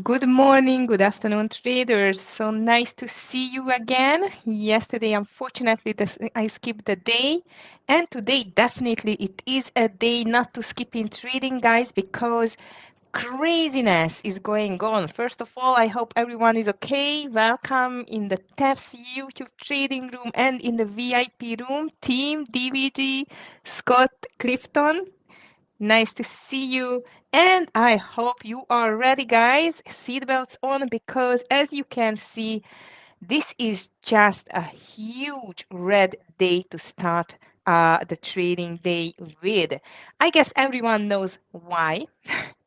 Good morning, good afternoon, traders. So nice to see you again. Yesterday, unfortunately, I skipped the day. And today, definitely, it is a day not to skip in trading, guys, because craziness is going on. First of all, I hope everyone is okay. Welcome in the TEFS YouTube trading room and in the VIP room. Team DVG, Scott, Clifton. Nice to see you. And I hope you are ready, guys. Seatbelts on because as you can see, this is just a huge red day to start the trading day with. I guess everyone knows why.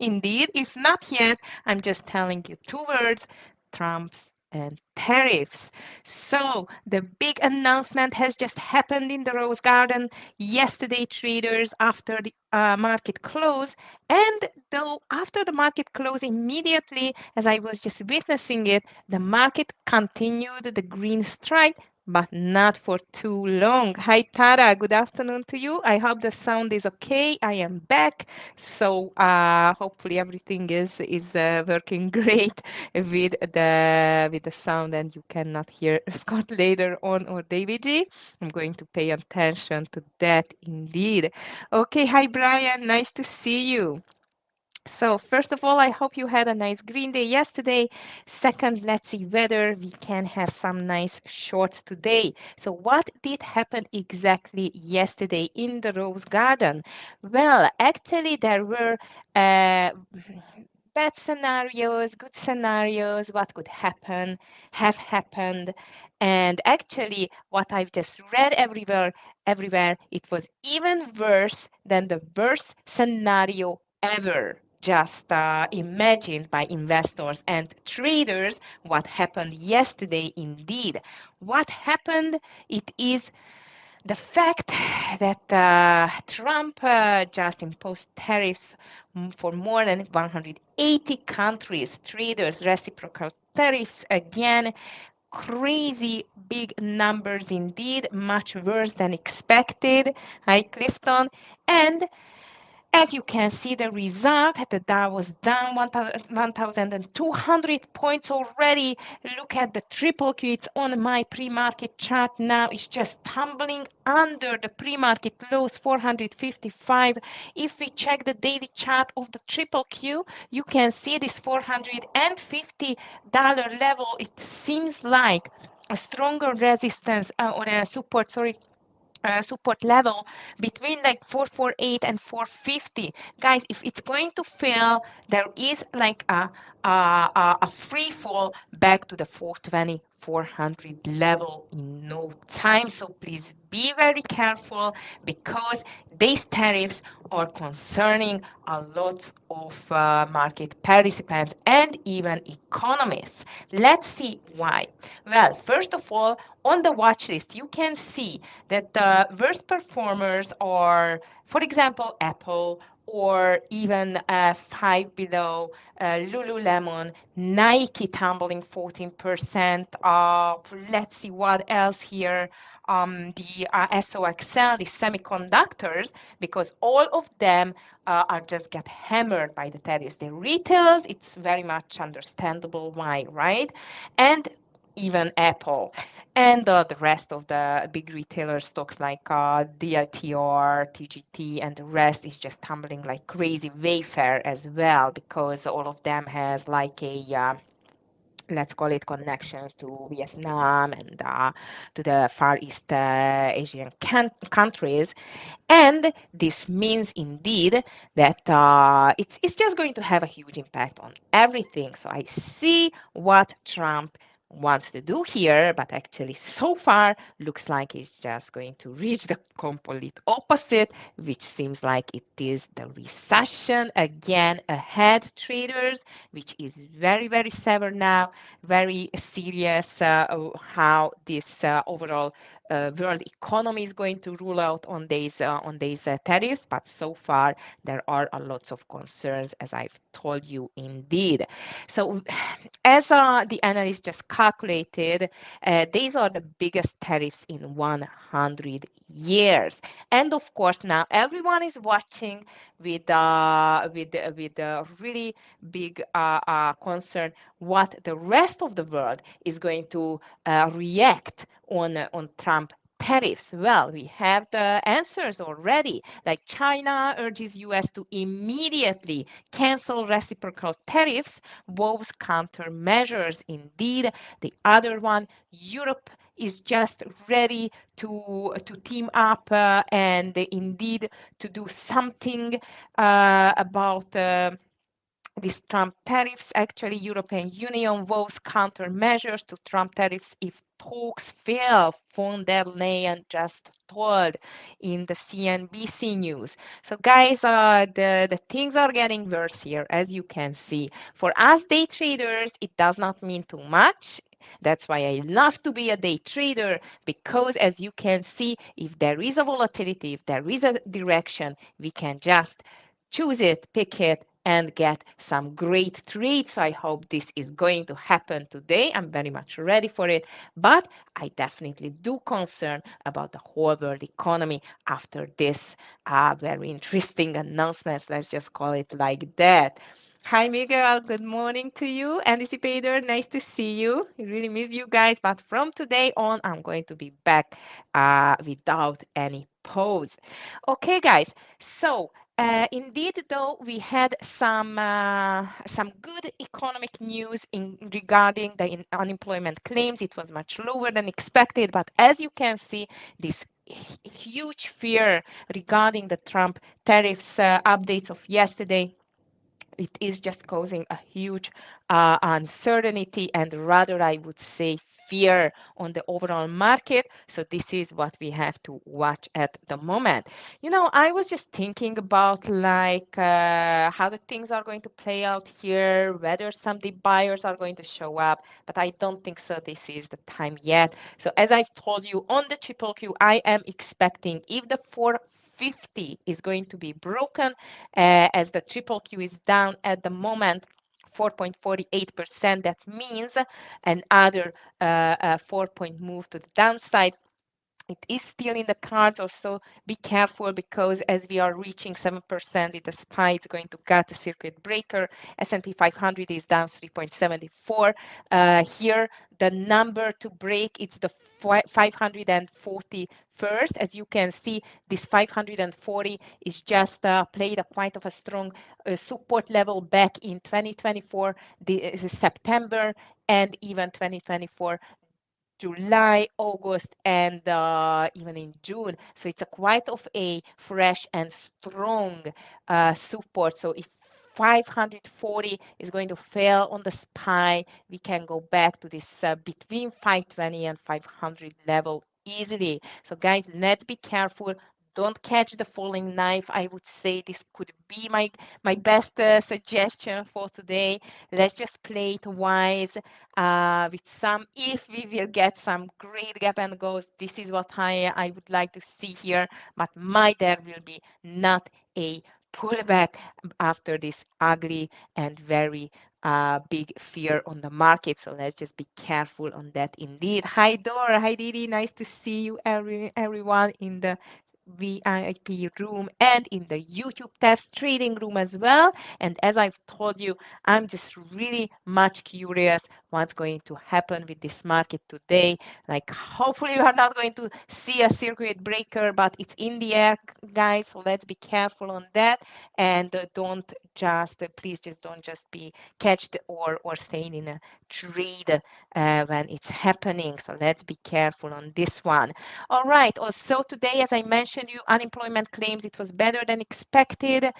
Indeed, if not yet, I'm just telling you two words, Trump's and tariffs. So the big announcement has just happened in the Rose Garden yesterday, traders, after the market close. And though after the market close immediately, as I was just witnessing it, the market continued the green strike, but not for too long. Hi, Tara. Good afternoon to you. I hope the sound is okay. I am back. So hopefully everything is working great with the sound, and you cannot hear Scott later on or David G. I'm going to pay attention to that indeed. Okay, hi Brian, nice to see you. So first of all, I hope you had a nice green day yesterday. Second, let's see whether we can have some nice shorts today. So what did happen exactly yesterday in the Rose Garden? Well, actually there were uh, bad scenarios, good scenarios, what could happen, have happened. And actually what I've just read everywhere, it was even worse than the worst scenario ever just imagined by investors and traders. What happened yesterday indeed. What happened? It is the fact that Trump just imposed tariffs for more than 180 countries, traders, reciprocal tariffs again, crazy big numbers indeed, much worse than expected. Hi, Clifton. And as you can see, the result, the Dow was down 1,200 points already. Look at the triple Q. It's on my pre-market chart now. It's just tumbling under the pre-market lows, 455. If we check the daily chart of the triple Q, you can see this $450 level. It seems like a stronger resistance or a support, sorry, support level between like 448 and 450. Guys, if it's going to fail, there is like a free fall back to the 420 400 level in no time. So please be very careful because these tariffs are concerning a lot of market participants and even economists. Let's see why. Well, first of all, on the watch list, you can see that the worst performers are, for example, Apple or even five below, Lululemon, Nike tumbling 14%. Let's see what else here. The SOXL, the semiconductors, because all of them are just get hammered by the tariffs. The retailers, it's very much understandable why, right? And even Apple. And the rest of the big retailer stocks like DLTR, TGT, and the rest is just tumbling like crazy. Wayfair as well, because all of them has like a let's call it connections to Vietnam and to the Far East Asian countries. And this means indeed that it's just going to have a huge impact on everything. So I see what Trump wants to do here, but actually so far looks like he's just going to reach the complete opposite, which seems like it is the recession again ahead, traders, which is very, very severe now, very serious how this overall world economy is going to rule out on these tariffs. But so far, there are a lots of concerns, as I've told you, indeed. So, as the analyst just calculated, these are the biggest tariffs in 100 years. And of course, now everyone is watching with really big concern what the rest of the world is going to react on Trump tariffs. Well, we have the answers already. Like China urges US to immediately cancel reciprocal tariffs, woes countermeasures. Indeed, the other one, Europe is just ready to team up and indeed to do something about these Trump tariffs. Actually, European Union vows countermeasures to Trump tariffs if talks fail, von der Leyen just told in the CNBC news. So guys, the things are getting worse here, as you can see. For us day traders, it does not mean too much. That's why I love to be a day trader, because as you can see, if there is a volatility, if there is a direction, we can just choose it, pick it, and get some great trades. I hope this is going to happen today. I'm very much ready for it, but I definitely do concern about the whole world economy after this very interesting announcements. Let's just call it like that. Hi, Miguel. Good morning to you. Anticipator, nice to see you. I really miss you guys, but from today on, I'm going to be back without any pause. Okay, guys. So indeed, though, we had some good economic news in regarding the unemployment claims. It was much lower than expected, but as you can see, this huge fear regarding the Trump tariffs updates of yesterday, it is just causing a huge uncertainty and rather I would say fear on the overall market. So this is what we have to watch at the moment. You know, I was just thinking about like how the things are going to play out here, whether some deep buyers are going to show up, but I don't think so. This is the time yet. So as I've told you on the triple Q, I am expecting if the 450 is going to be broken, as the triple Q is down at the moment 4.48%. That means another 4-point move to the downside. It is still in the cards. Also be careful, because as we are reaching 7% with the SPY, it's going to cut a circuit breaker. S&P 500 is down 3.74. Here the number to break, it's the 540 first. As you can see, this 540 is just played a quite of a strong support level back in 2024, September, and even 2024 July, August, and even in June. So it's a quite of a fresh and strong support. So if 540 is going to fail on the SPY, we can go back to this between 520 and 500 level easily. So guys, let's be careful. Don't catch the falling knife. I would say this could be my best suggestion for today. Let's just play it wise with some, if we will get some great gap and goes, this is what I would like to see here, but there will be not a pullback after this ugly and very big fear on the market. So let's just be careful on that indeed. Hi Dora, hi Didi, nice to see you everyone in the VIP room and in the YouTube test trading room as well. And as I've told you, I'm just really much curious what's going to happen with this market today. Like hopefully we are not going to see a circuit breaker, but it's in the air, guys. So let's be careful on that, and don't just please just don't just be catched or staying in a trade when it's happening. So let's be careful on this one. All right. Also today, as I mentioned you, unemployment claims, it was better than expected.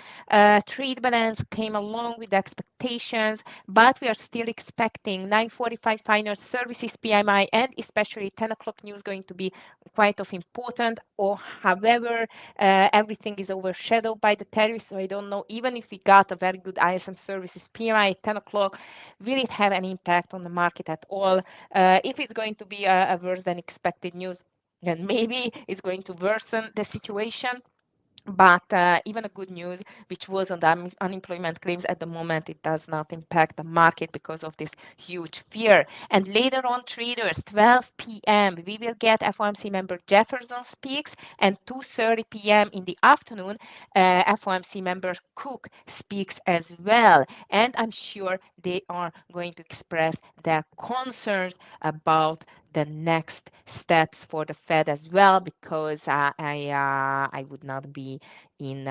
Trade balance came along with expectations, but we are still expecting 945 final services PMI and especially 10 o'clock news going to be quite of important. Or however, everything is overshadowed by the tariffs. So I don't know, even if we got a very good ISM services PMI at 10 o'clock, will it have an impact on the market at all? If it's going to be a worse than expected news, and maybe it's going to worsen the situation. But even a good news, which was on the unemployment claims at the moment, it does not impact the market because of this huge fear. And later on, traders, 12 p.m., we will get FOMC member Jefferson speaks, and 2:30 p.m. in the afternoon, FOMC member Cook speaks as well. And I'm sure they are going to express their concerns about the next steps for the Fed as well, because I would not be in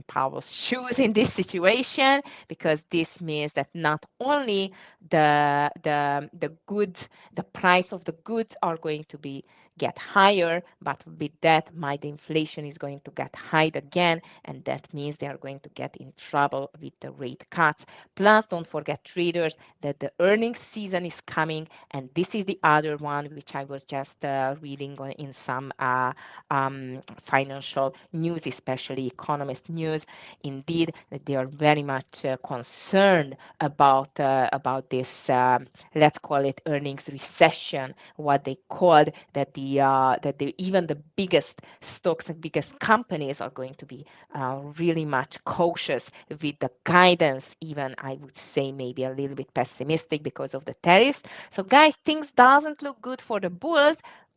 Powell's shoes in this situation, because this means that not only the goods, the price of the goods are going to be get higher, but with that, my the inflation is going to get high again, and that means they are going to get in trouble with the rate cuts. Plus, don't forget traders that the earnings season is coming, and this is the other one which I was just reading on in some financial news, especially economist news. Indeed, that they are very much concerned about this, let's call it earnings recession, what they called that the even the biggest stocks and biggest companies are going to be really much cautious with the guidance. Even I would say maybe a little bit pessimistic because of the tariffs. So guys, things doesn't look good for the bulls,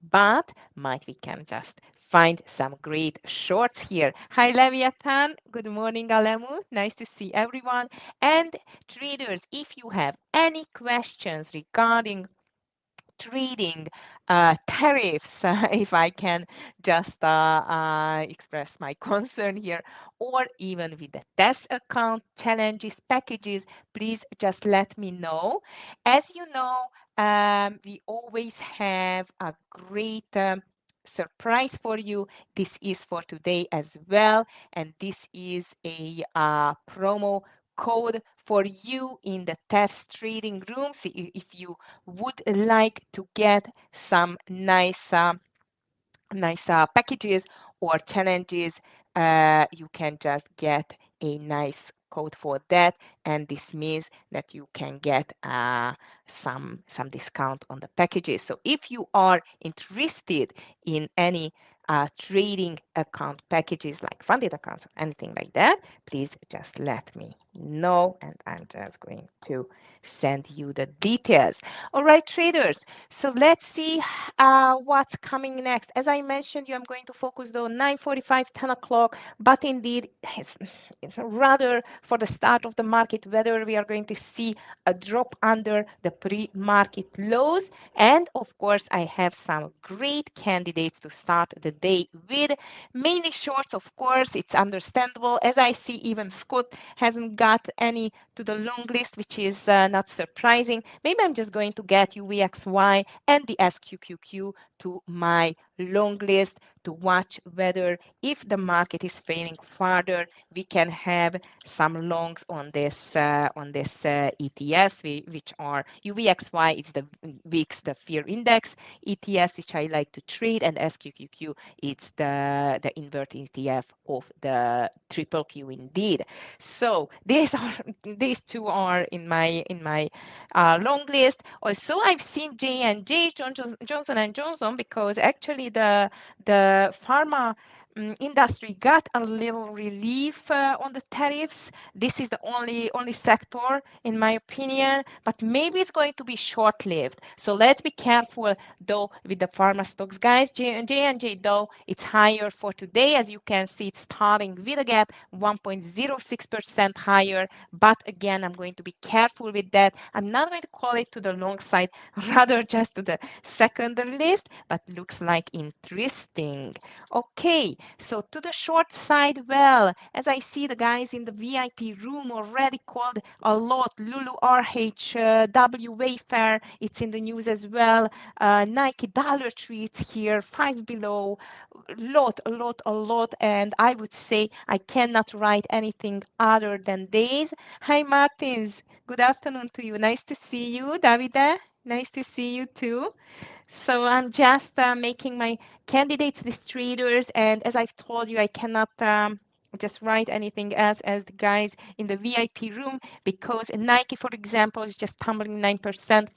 but might we can just find some great shorts here. Hi Leviathan, good morning Alemu, nice to see everyone. And traders, if you have any questions regarding trading, tariffs, if I can just express my concern here, or even with the test account challenges, packages, please just let me know. As you know, we always have a great surprise for you. This is for today as well, and this is a promo code for you in the test trading room. So if you would like to get some nice packages or challenges, you can just get a nice code for that, and this means that you can get some discount on the packages. So if you are interested in any trading account packages like funded accounts or anything like that, please just let me know, and I'm just going to send you the details. All right, traders. So let's see what's coming next. As I mentioned you, I'm going to focus though 9:45, 10 o'clock, but indeed it's rather for the start of the market, whether we are going to see a drop under the pre-market lows. And of course, I have some great candidates to start the day with. Mainly shorts, of course, it's understandable. As I see, even Scott hasn't got any to the long list, which is not surprising. Maybe I'm just going to get UVXY and the SQQQ to my long list to watch whether if the market is failing further, we can have some longs on this ETS, which are UVXY, it's the VIX, the fear index ETS, which I like to trade, and SQQQ, it's the invert ETF of the triple Q indeed. So these two are in my long list. Also, I've seen J&J, Johnson and Johnson, because actually the pharma industry got a little relief on the tariffs. This is the only sector, in my opinion, but maybe it's going to be short-lived. So let's be careful though with the pharma stocks, guys. J&J though, it's higher for today. As you can see, it's starting with a gap 1.06% higher. But again, I'm going to be careful with that. I'm not going to call it to the long side, rather just to the secondary list, but looks like interesting. Okay, so to the short side, well, as I see the guys in the VIP room already called a lot. Lulu RH, W Wayfair, it's in the news as well. Nike, Dollar Tree, it's here, five below. A lot. And I would say I cannot write anything other than days. Hi, Martins. Good afternoon to you. Nice to see you. Davide, nice to see you too. So I'm just making my candidates list traders, and as I've told you, I cannot just write anything else as the guys in the VIP room, because Nike, for example, is just tumbling 9%.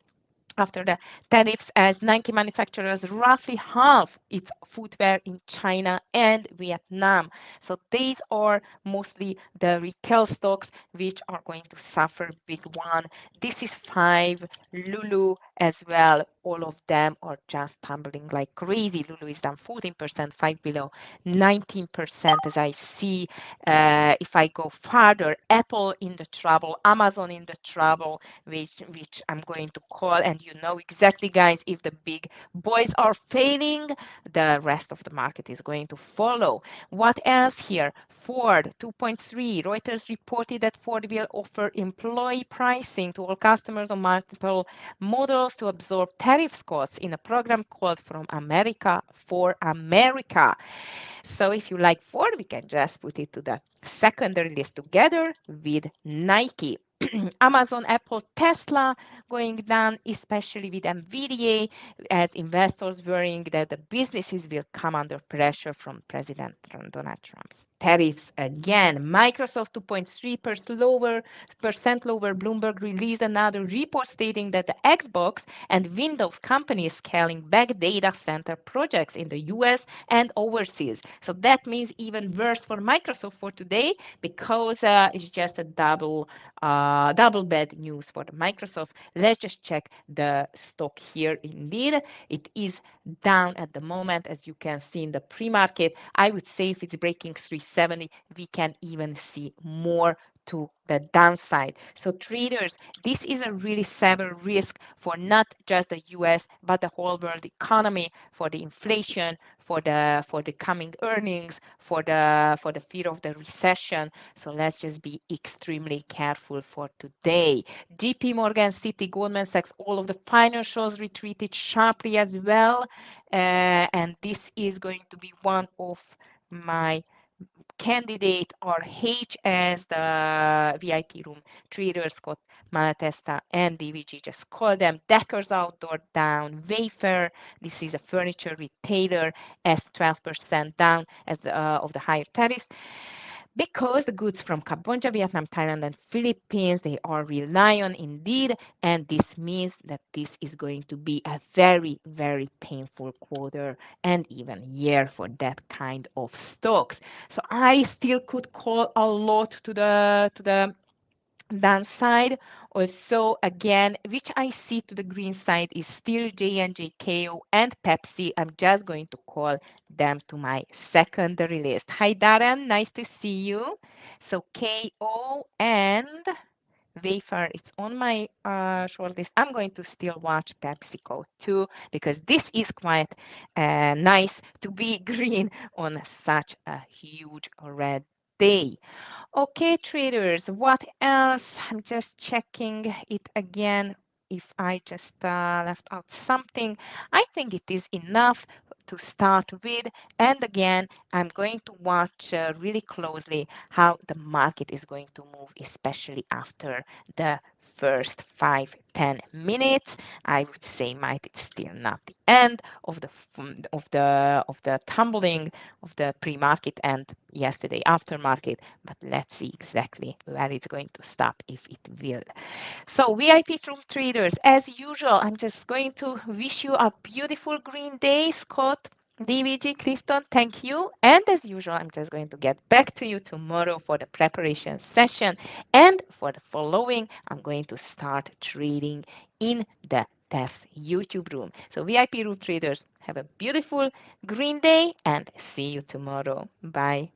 after the tariffs, as Nike manufacturers roughly half its footwear in China and Vietnam. So these are mostly the retail stocks which are going to suffer big one. This is five. Lulu as well. All of them are just tumbling like crazy. Lulu is down 14%, Five Below 19% as I see. If I go further, Apple in the trouble, Amazon in the trouble, which I'm going to call, and you know exactly, guys, if the big boys are failing, the rest of the market is going to follow. What else here? Ford 2.3. Reuters reported that Ford will offer employee pricing to all customers on multiple models to absorb tariffs costs in a program called From America for America. So if you like Ford, we can just put it to the secondary list together with Nike. Amazon, Apple, Tesla going down, especially with NVIDIA, as investors worrying that the businesses will come under pressure from President Donald Trump's tariffs again. Microsoft 2.3% lower. Bloomberg released another report stating that the Xbox and Windows companies scaling back data center projects in the US and overseas. So that means even worse for Microsoft for today, because it's just a double bad news for the Microsoft. Let's just check the stock here. Indeed, it is down at the moment, as you can see in the pre-market. I would say if it's breaking 370, we can even see more to the downside. So traders, this is a really severe risk for not just the US, but the whole world economy, for the inflation, for the coming earnings, for the fear of the recession. So let's just be extremely careful for today. JP Morgan, Citi, Goldman Sachs, all of the financials retreated sharply as well. And this is going to be one of my candidate or H as the VIP room traders. Scott Malatesta and DVG just call them. Deckers Outdoor down. Wayfair, this is a furniture retailer, as 12% down as of the higher tariffs, because the goods from Cambodia, Vietnam, Thailand, and Philippines, they are reliant indeed, and this means that this is going to be a very, very painful quarter and even year for that kind of stocks. So I still could call a lot to the downside. Also, again, which I see to the green side is still J&J, KO, and Pepsi. I'm just going to call them to my secondary list. Hi, Darren. Nice to see you. So KO and Wayfair, it's on my short list. I'm going to still watch PepsiCo too, because this is quite nice to be green on such a huge red day. Okay, traders, what else? I'm just checking it again. If I just left out something, I think it is enough to start with. And again, I'm going to watch really closely how the market is going to move, especially after the first 5-10 minutes. I would say might it's still not the end of the tumbling of the pre-market and yesterday aftermarket, but let's see exactly where it's going to stop, if it will. So VIP room traders, as usual, I'm just going to wish you a beautiful green day. Scott, DVG, Clifton, thank you. And as usual, I'm just going to get back to you tomorrow for the preparation session. And for the following, I'm going to start trading in the test YouTube room. So VIP room traders, have a beautiful green day and see you tomorrow. Bye.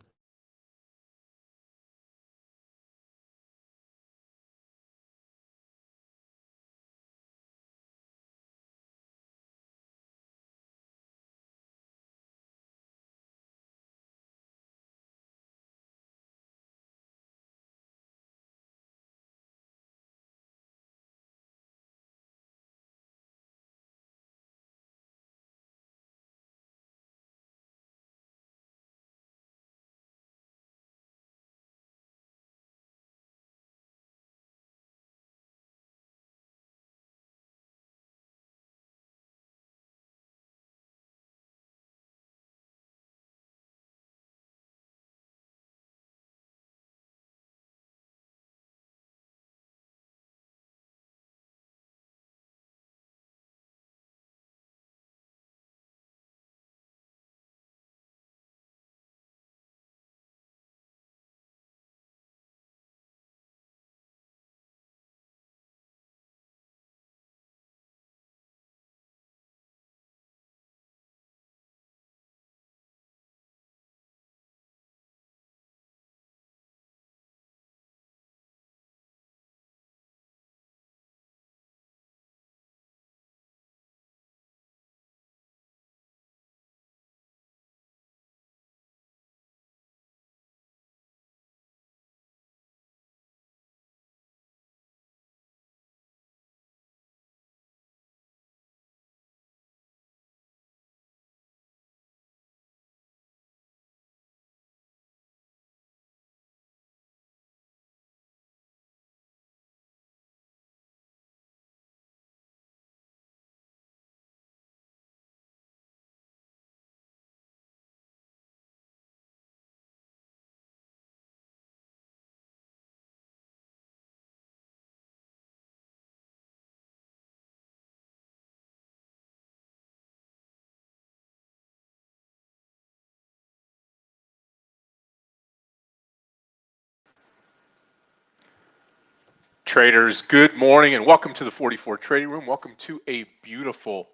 Traders, good morning and welcome to the 44 Trading Room. Welcome to a beautiful,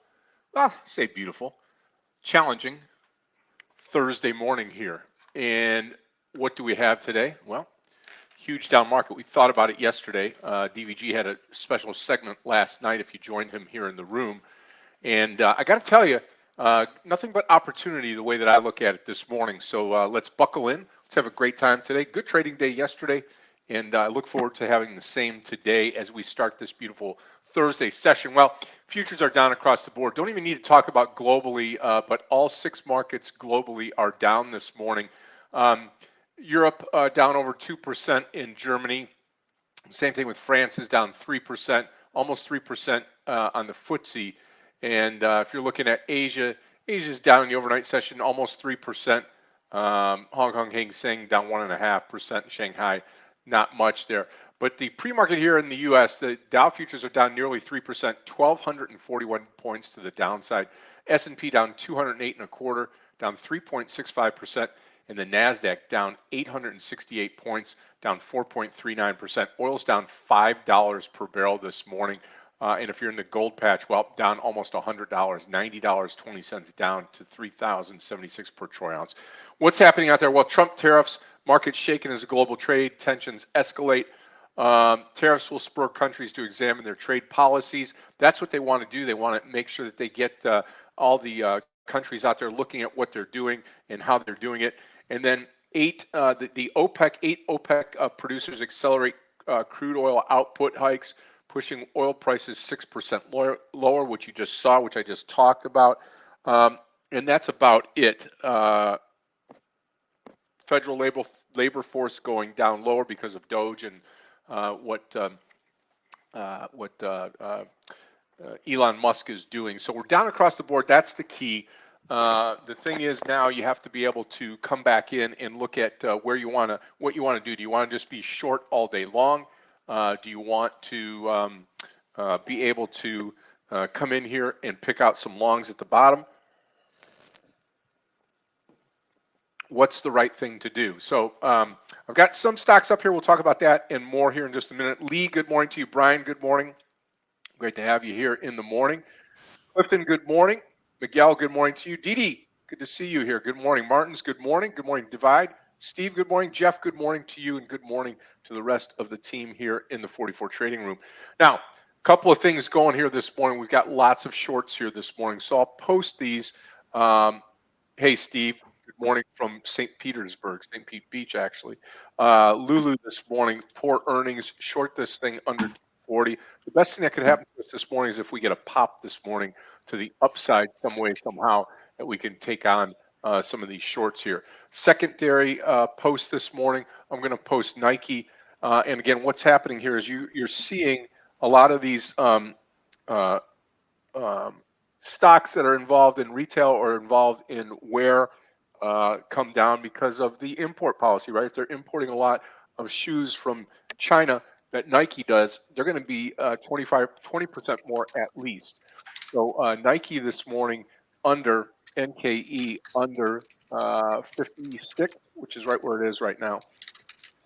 challenging Thursday morning here. And what do we have today? Well, huge down market. We thought about it yesterday. DVG had a special segment last night if you joined him here in the room. And I got to tell you, nothing but opportunity the way that I look at it this morning. So let's buckle in. Let's have a great time today. Good trading day yesterday. And I look forward to having the same today as we start this beautiful Thursday session. Well, futures are down across the board. Don't even need to talk about globally, but all 6 markets globally are down this morning. Europe down over 2% in Germany. Same thing with France is down 3%, almost 3% on the FTSE. And if you're looking at Asia, Asia's down in the overnight session almost 3%. Hong Kong Hang Seng down 1.5%. Shanghai, not much there. But the pre-market here in the U.S., the Dow futures are down nearly 3%, 1,241 points to the downside. S&P down 208.25, down 3.65%. And the NASDAQ down 868 points, down 4.39%. Oil's down $5 per barrel this morning. And if you're in the gold patch, well, down almost $100, $90.20 down to 3,076 per troy ounce. What's happening out there? Well, Trump tariffs, markets shaken as global trade tensions escalate. Tariffs will spur countries to examine their trade policies. That's what they want to do. They want to make sure that they get all the countries out there looking at what they're doing and how they're doing it. And then the OPEC, 8 OPEC producers accelerate crude oil output hikes, pushing oil prices 6% lower, which you just saw, which I just talked about. And that's about it. Federal labor force going down lower because of Doge and what Elon Musk is doing. So we're down across the board. That's the key. The thing is now you have to be able to come back in and look at what you want to do. Do you want to just be short all day long? Do you want to be able to come in here and pick out some longs at the bottom? What's the right thing to do? So I've got some stocks up here. We'll talk about that and more here in just a minute. Lee, good morning to you. Brian, good morning. Great to have you here in the morning. Clifton, good morning. Miguel, good morning to you. Didi, good to see you here. Good morning. Martins, good morning. Good morning, Divide. Steve, good morning. Jeff, good morning to you, and good morning to the rest of the team here in the 44 Trading Room. Now, a couple of things going here this morning. We've got lots of shorts here this morning, so I'll post these. Hey, Steve, good morning from St. Petersburg, St. Pete Beach, actually. Lulu this morning, poor earnings, short this thing under 240. The best thing that could happen to us this morning is if we get a pop this morning to the upside some way, somehow, that we can take on some of these shorts here. Secondary post this morning, I'm going to post Nike. And again, what's happening here is you're seeing a lot of these stocks that are involved in retail or involved in wear come down because of the import policy, right? If they're importing a lot of shoes from China that Nike does, they're going to be 20% more at least. So Nike this morning under NKE under 56, which is right where it is right now.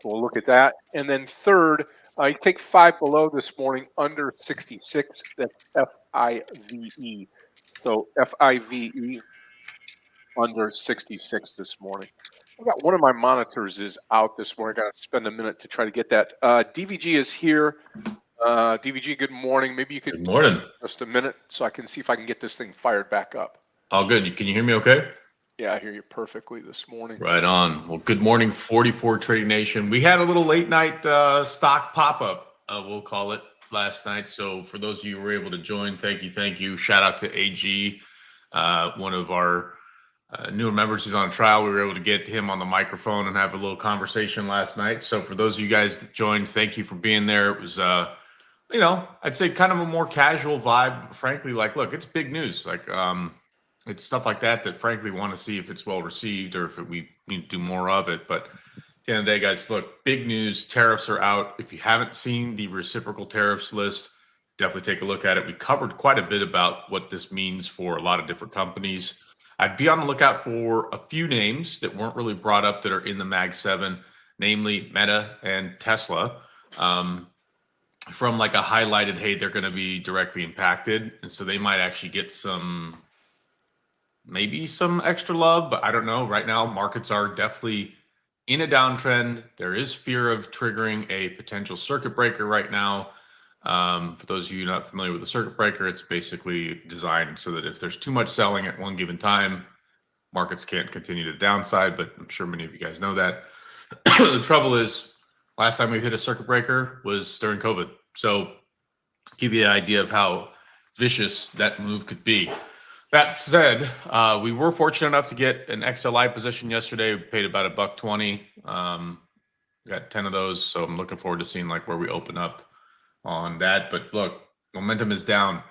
So we'll look at that. And then third, you take 5 below this morning under 66. That's FIVE. So FIVE under 66 this morning. I've got one of my monitors is out this morning. I got to spend a minute to try to get that. DVG is here. DVG, good morning. Maybe you could Good morning. Just a minute so I can see if I can get this thing fired back up. All good. Can you hear me okay? Yeah, I hear you perfectly this morning. Right on. Well, good morning, 44 Trading Nation. We had a little late night stock pop-up, we'll call it, last night. So for those of you who were able to join, thank you. Shout out to AG, one of our newer members. He's on trial. We were able to get him on the microphone and have a little conversation last night. So for those of you guys that joined, thank you for being there. It was I'd say kind of a more casual vibe, frankly. Like, look, it's big news. Like, it's stuff like that frankly want to see if it's well received or if we need to do more of it. But at the end of the day, guys, look, big news. Tariffs are out. If you haven't seen the reciprocal tariffs list, definitely take a look at it. We covered quite a bit about what this means for a lot of different companies. I'd be on the lookout for a few names that weren't really brought up that are in the Mag 7, namely Meta and Tesla. from like a highlighted, hey, they're going to be directly impacted. And so they might actually get maybe some extra love, but I don't know. Right now, markets are definitely in a downtrend. There is fear of triggering a potential circuit breaker right now. For those of you not familiar with the circuit breaker, it's basically designed so that if there's too much selling at one given time, markets can't continue to the downside, but I'm sure many of you guys know that. The trouble is, last time we hit a circuit breaker was during COVID. So give you an idea of how vicious that move could be. That said, we were fortunate enough to get an XLI position yesterday. We paid about $1.20. Got 10 of those, so I'm looking forward to seeing like where we open up on that. But look, momentum is down.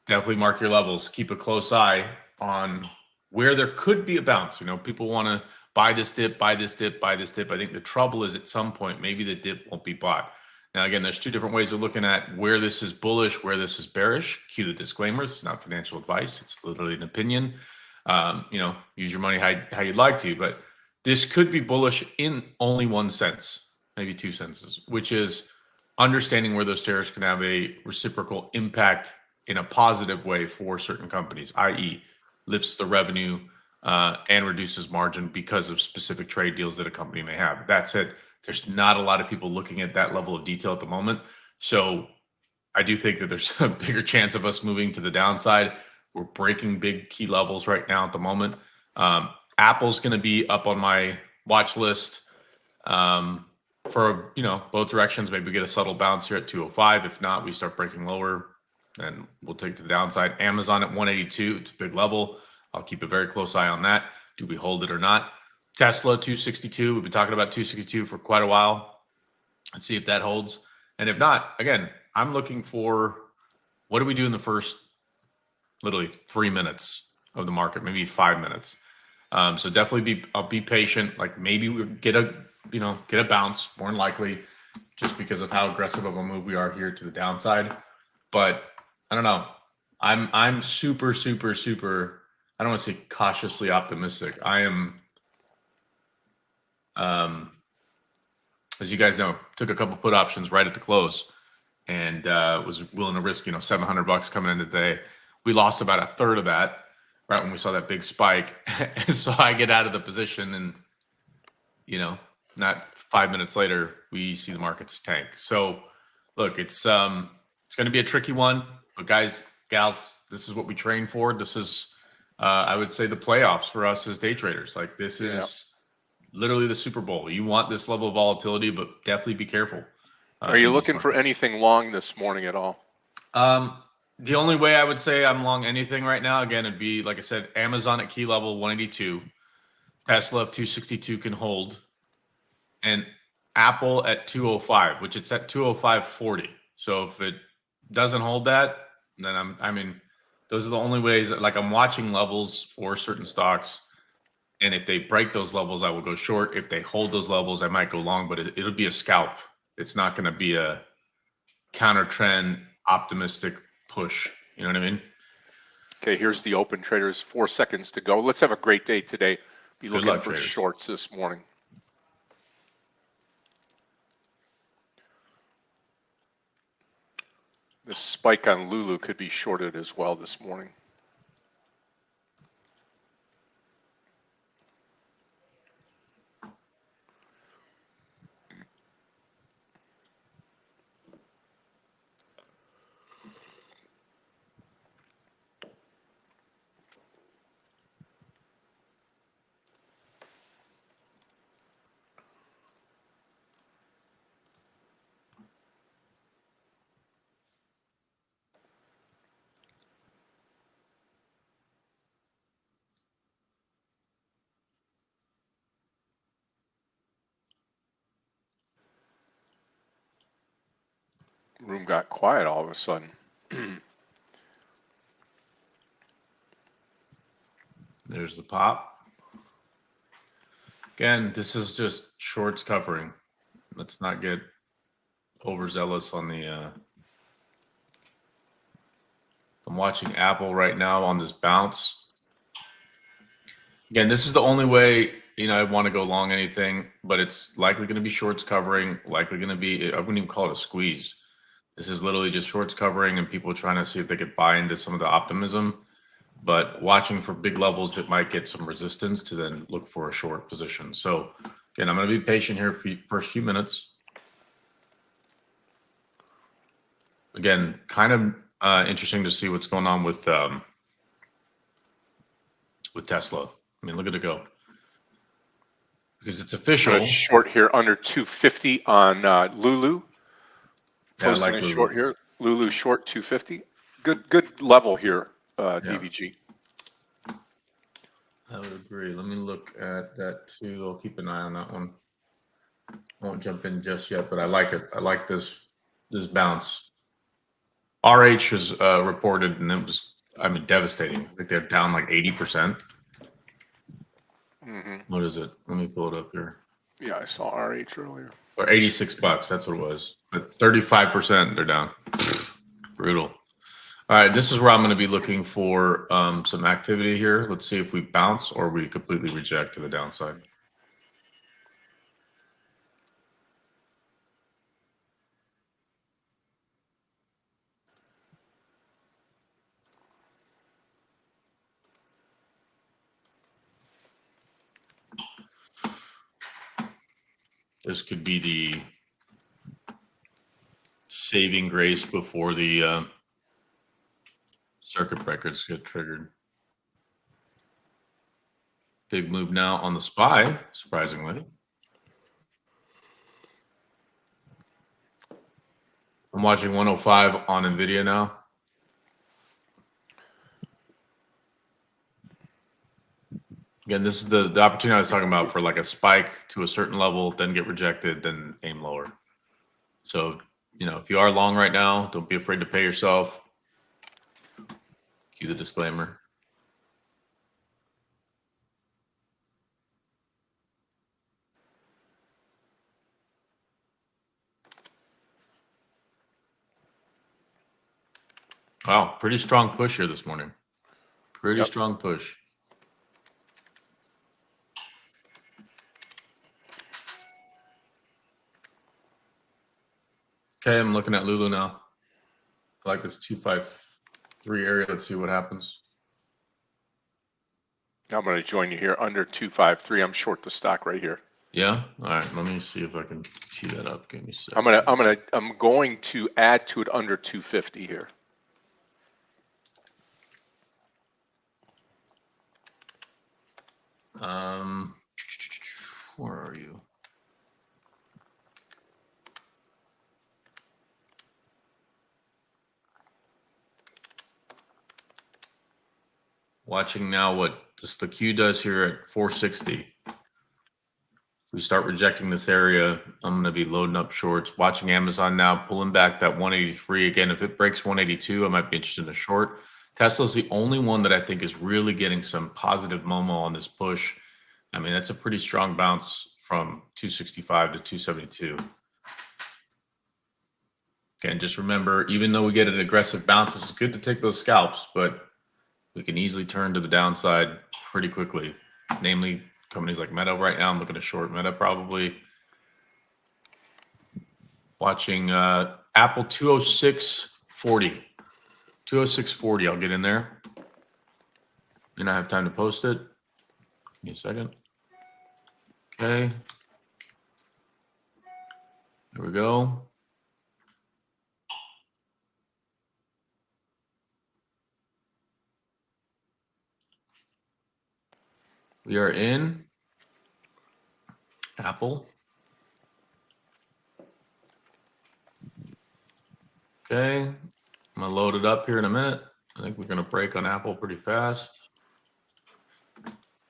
Definitely mark your levels. Keep a close eye on where there could be a bounce. You know, people want to buy this dip, buy this dip, buy this dip. I think the trouble is at some point, maybe the dip won't be bought. Now, again, there's two different ways of looking at where this is bullish, where this is bearish. Cue the disclaimers. It's not financial advice. It's literally an opinion. You know, use your money how you'd like to. But this could be bullish in only one sense, maybe two senses, which is understanding where those tariffs can have a reciprocal impact in a positive way for certain companies, i.e., lifts the revenue and reduces margin because of specific trade deals that a company may have. That said, there's not a lot of people looking at that level of detail at the moment. So I do think that there's a bigger chance of us moving to the downside. We're breaking big key levels right now at the moment. Apple's going to be up on my watch list for, you know, both directions. Maybe we get a subtle bounce here at 205. If not, we start breaking lower, then we'll take to the downside. Amazon at 182. It's a big level. I'll keep a very close eye on that. Do we hold it or not? Tesla 262. We've been talking about 262 for quite a while. Let's see if that holds. And if not, again, I'm looking for what do we do in the first literally 3 minutes of the market, maybe 5 minutes. So definitely I'll be patient. Like maybe we get a bounce, more than likely, just because of how aggressive of a move we are here to the downside. But I don't know. I'm super, super, super. I don't want to say cautiously optimistic. I am. As you guys know, took a couple put options right at the close, and was willing to risk, $700 coming in today. We lost about a third of that right when we saw that big spike. And so I get out of the position, and not 5 minutes later, we see the markets tank. So look, it's going to be a tricky one, but guys, gals, this is what we train for. This is, I would say, the playoffs for us as day traders. Like this is literally the Super Bowl. You want this level of volatility, but definitely be careful. Are you looking for anything long this morning at all? The only way I would say I'm long anything right now, again, it'd be, like I said, Amazon at key level 182, Tesla of 262 can hold, and Apple at 205, which it's at 205.40. So if it doesn't hold that, then those are the only ways that, like, I'm watching levels for certain stocks. And if they break those levels, I will go short. If they hold those levels, I might go long, but it'll be a scalp. It's not going to be a counter trend optimistic push. You know what I mean? Okay, here's the open traders. 4 seconds to go. Let's have a great day today. Be Good looking luck, for traders. shorts this morning. The spike on Lulu could be shorted as well this morning. Room got quiet all of a sudden. There's the pop. Again, this is just shorts covering. Let's not get overzealous on the I'm watching Apple right now on this bounce. Again, this is the only way, I want to go long anything, but it's likely going to be shorts covering, likely going to be, I wouldn't even call it a squeeze. This is literally just shorts covering and people trying to see if they could buy into some of the optimism, but watching for big levels that might get some resistance to then look for a short position. So again, I'm going to be patient here for the first few minutes. Again, kind of interesting to see what's going on with Tesla. I mean, look at it go. Because it's official. Short here under 250 on Lulu. Yeah, Posting like a short here. Lulu short 250. Good level here, DVG. I would agree. Let me look at that too. I'll keep an eye on that one. I won't jump in just yet, but I like it. I like this bounce. RH was reported, and it was, I mean, devastating. I think they're down like 80%. What is it? Let me pull it up here. Yeah, I saw RH earlier. Or $86. That's what it was. But 35% they're down. Brutal. All right, this is where I'm going to be looking for some activity here. Let's see if we bounce or we completely reject to the downside. This could be the saving grace before the circuit breakers get triggered. Big move now on the SPY, surprisingly. I'm watching 105 on NVIDIA now. Again, this is the opportunity I was talking about for like a spike to a certain level, then get rejected, then aim lower. So, you know, if you are long right now, don't be afraid to pay yourself. Cue the disclaimer. Wow, pretty strong push here this morning. Pretty strong push. Okay, I'm looking at Lulu now. I like this 253 area. Let's see what happens. I'm going to join you here under 253. I'm short the stock right here. Yeah. All right. Let me see if I can tee that up. Give me a second. I'm going to add to it under 250 here. Where are you? Watching now what the Q does here at 460. If we start rejecting this area, I'm going to be loading up shorts. Watching Amazon now, pulling back that 183. Again, if it breaks 182, I might be interested in a short. Tesla's the only one that I think is really getting some positive momo on this push. I mean, that's a pretty strong bounce from 265 to 272. Again, just remember, even though we get an aggressive bounce, it's good to take those scalps, but we can easily turn to the downside pretty quickly. Namely, companies like Meta right now. I'm looking at short Meta probably. Watching Apple 206.40. 206.40, I'll get in there. And I have time to post it. Give me a second. Okay. There we go. We are in Apple. Okay. I'm going to load it up here in a minute. I think we're going to break on Apple pretty fast.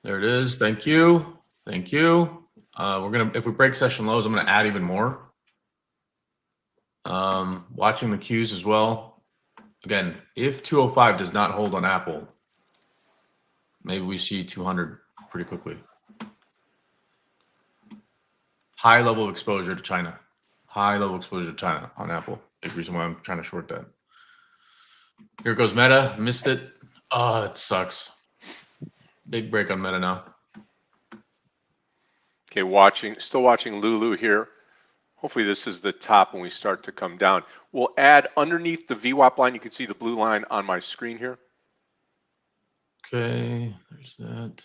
There it is. Thank you. Thank you. We're going to, if we break session lows, I'm going to add even more. Watching the Qs as well. Again, if 205 does not hold on Apple, maybe we see 200 pretty quickly. High level of exposure to China. High level exposure to China on Apple. Big reason why I'm trying to short that. Here goes Meta. Missed it. Oh, it sucks. Big break on Meta now. Okay, still watching Lulu here. Hopefully this is the top when we start to come down. We'll add underneath the VWAP line. You can see the blue line on my screen here. Okay, there's that.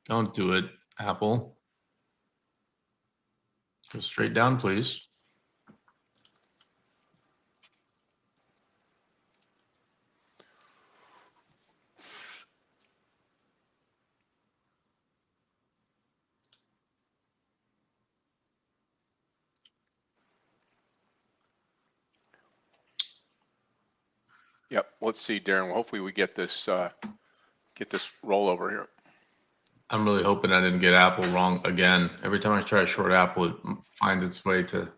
Don't do it, Apple. Go straight down, please. Yep. Let's see, Darren. Hopefully we get this rollover here. I'm really hoping I didn't get Apple wrong again. Every time I try to short Apple, it finds its way to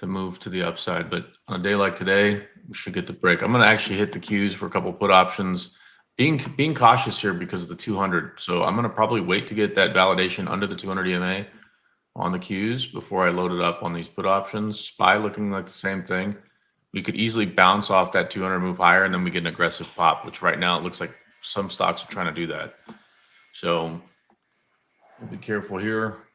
move to the upside. But on a day like today, we should get the break. I'm going to actually hit the Qs for a couple put options. Being cautious here because of the 200. So I'm going to probably wait to get that validation under the 200 EMA on the Qs before I load it up on these put options. SPY looking like the same thing. We could easily bounce off that 200, move higher, and then we get an aggressive pop, which right now it looks like some stocks are trying to do that. So we'll be careful here.